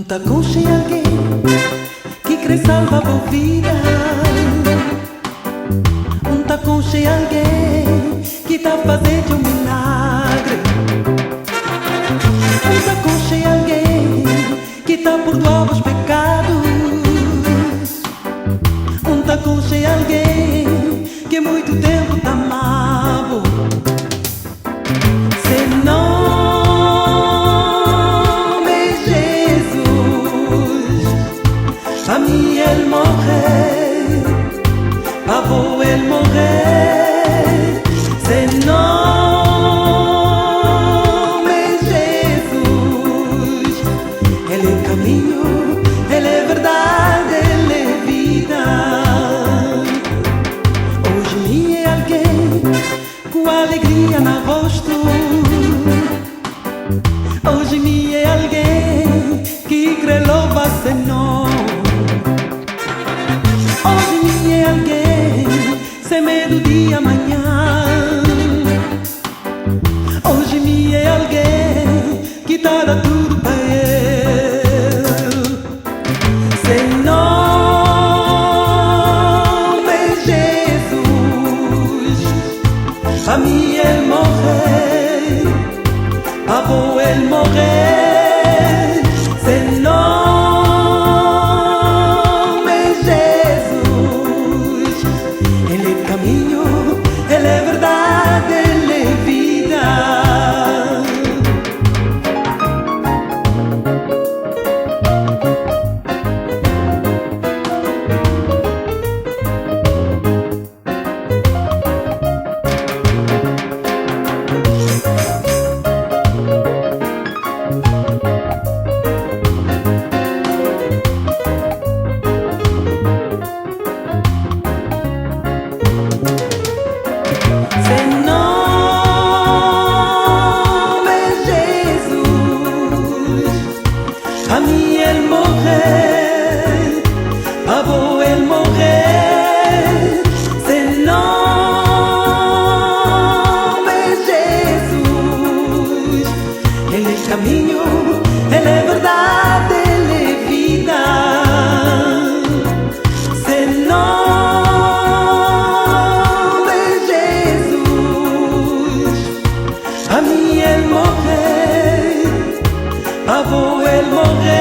tá com alguém que quer salvar a vida. Tá com alguém que tá fazendo um milagre. Tá com alguém que tá perdoando os pecados. Tá com alguém que muito tempo tá amado. Seu nome é Jesus. Pra mim ele morreu, pra vou ele morrer. Seu nome é Jesus. Ele é caminho, ele é verdade, ele é vida. Hoje me é alguém com alegria no rosto. Hoje me é alguém que crê louva seu nome. Hoje me é alguém sem medo de amanhã. Hoje me é alguém que tá dando tudo pra ele. Seu nome é Jesus. Pra mim ele morreu, pra vou ele morrer. Seu nome é Jesus. Ele é caminho, ele é verdade, ele é vida. Seu nome é Jesus. A mim ele morreu, pra vou ele morrer. Seu nome é Jesus. Ele é caminho, ele é verdade, ele é vida. Seu nome é Jesus. A mim ele morreu, pra vou ele morrer.